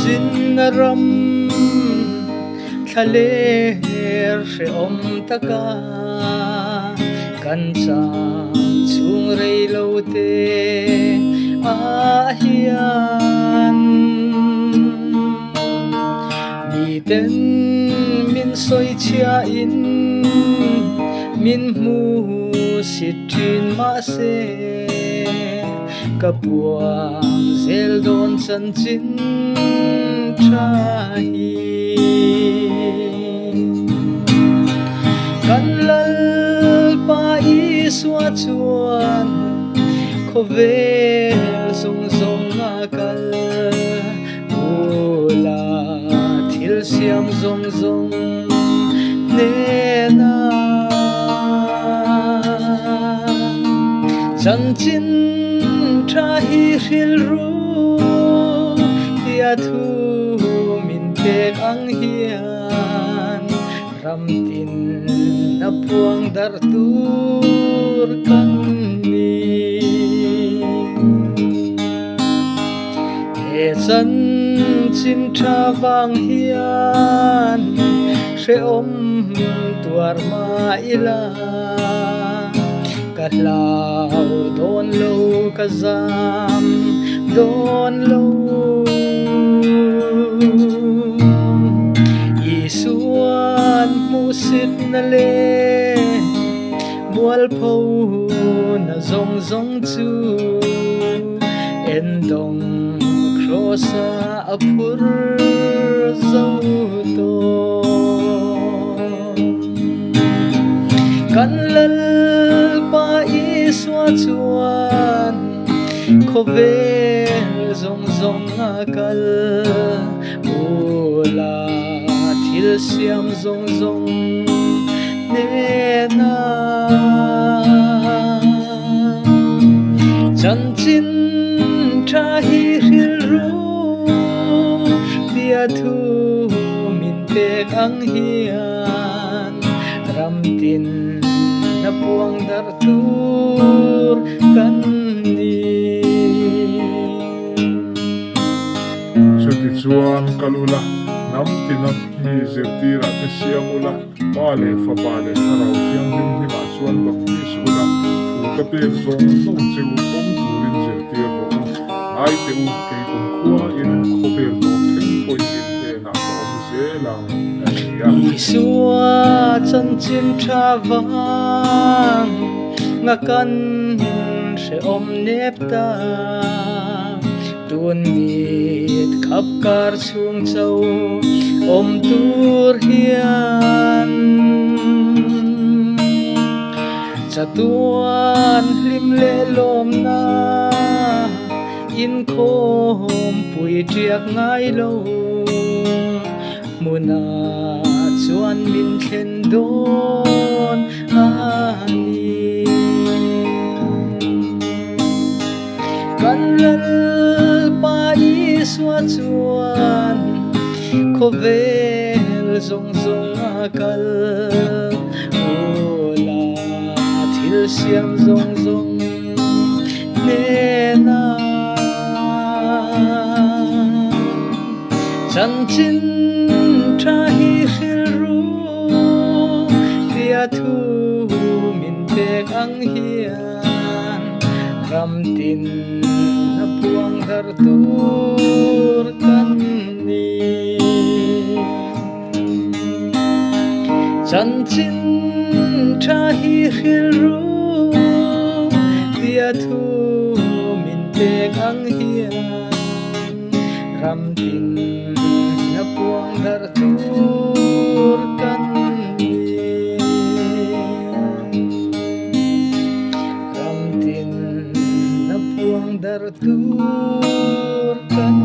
jin ram thaler she om taka kan sang chung rei lo te a hian mi ten min soi chia in min mu sit thin ma se kapuang zel don chan chin trai kan lal pa i swa chuan kho vel zong zong a kal ula thil siam zong zong ne na chan chin tha hi hril ru tia thu min tek ang hian ram tin na puang dar tur kan ni e chan chin tha wang hian she om tuar ma ila ka lau don lo ka zam don lo isuan musit na le bual pho na zong zong chu en dong krosa apur zau to kan lal pa i swa chuan kho vel zong zong a kal ula thil siam zong zong ne na chan chin tha hi hril ru tia thu min tek ang hian ram tin na puang dar tur kan ni suti chuan kalula nam tinam mi zirtira te siamula pale fa pale harau siang lim hi ma chuan bak ni sula thu ka pe zong zong cheu tom turin zirtir ro ai te u ke kum khua in khopel to theng poi in te na om se lang ya isua chan chin tha wang nga kan she om nep ta tun mit khap kar chung chau om tur hian chatuan lim le lom na in khom pui triak ngai lo muna chuan min khen don ani kan lal pa i swa chuan kho vel zong zong a kal ula thil siam zong zong ne na chan chin tha hi hril ru tia thu min tek ang hian ram tin na puang dar tur kan ni chan chin tha hi hril ru tia thu min tek ang hian ram tin na puang dar tur kan ni ram tin na puang dar tur kan